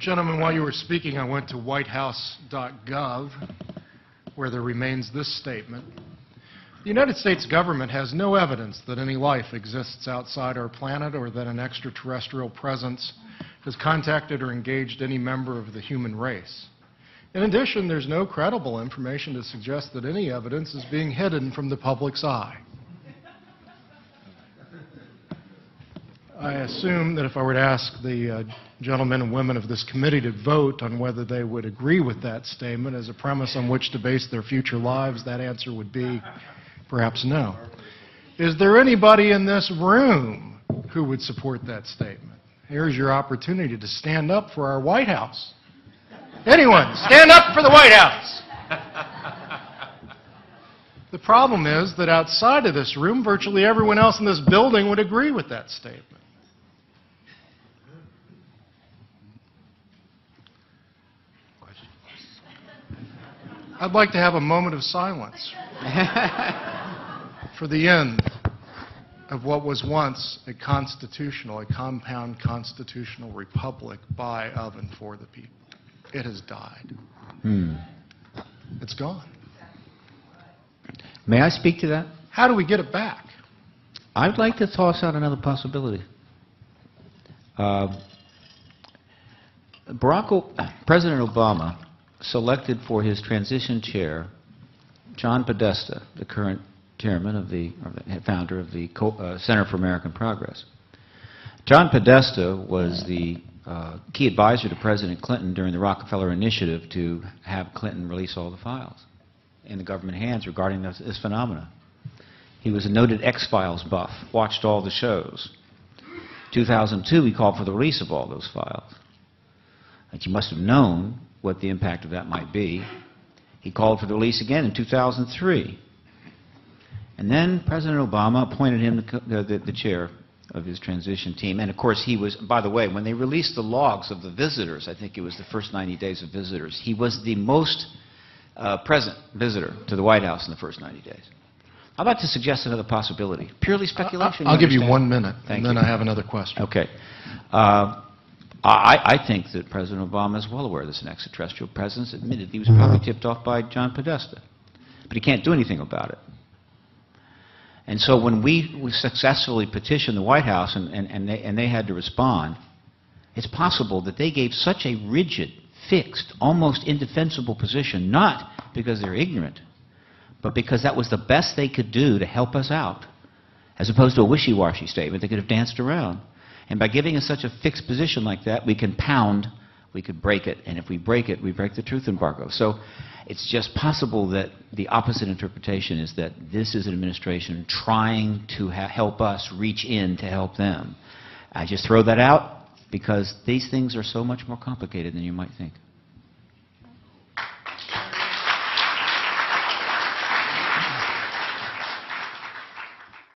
Gentlemen, while you were speaking, I went to whitehouse.gov, where there remains this statement. The United States government has no evidence that any life exists outside our planet or that an extraterrestrial presence has contacted or engaged any member of the human race. In addition, there's no credible information to suggest that any evidence is being hidden from the public's eye. I assume that if I were to ask the gentlemen and women of this committee to vote on whether they would agree with that statement as a premise on which to base their future lives, that answer would be perhaps no. Is there anybody in this room who would support that statement? Here's your opportunity to stand up for our White House. Anyone, stand up for the White House. The problem is that outside of this room, virtually everyone else in this building would agree with that statement. I'd like to have a moment of silence for the end of what was once a compound constitutional republic by, of, and for the people. It has died. It's gone. May I speak to that? How do we get it back? I'd like to toss out another possibility. President Obama selected for his transition chair John Podesta, the current chairman of the founder of the Center for American Progress. John Podesta was the key advisor to President Clinton during the Rockefeller Initiative to have Clinton release all the files in the government hands regarding this phenomena. He was a noted X-Files buff, watched all the shows. 2002, he called for the release of all those files. Like, you must have known what the impact of that might be. He called for the release again in 2003. And then President Obama appointed him the chair of his transition team. And of course, he was, by the way, when they released the logs of the visitors, I think it was the first 90 days of visitors, he was the most present visitor to the White House in the first 90 days. I'd like to suggest another possibility. Purely speculation. I'll give you 1 minute, and then I have another question. Okay. I think that President Obama is well aware there's an extraterrestrial presence. Admitted he was probably tipped off by John Podesta. But he can't do anything about it. And so when we successfully petitioned the White House and they had to respond, it's possible that they gave such a rigid, fixed, almost indefensible position, not because they're ignorant, but because that was the best they could do to help us out, as opposed to a wishy-washy statement they could have danced around. And by giving us such a fixed position like that, we can pound, we could break it, and if we break it, we break the truth embargo. So it's just possible that the opposite interpretation is that this is an administration trying to help us reach in to help them. I just throw that out because these things are so much more complicated than you might think.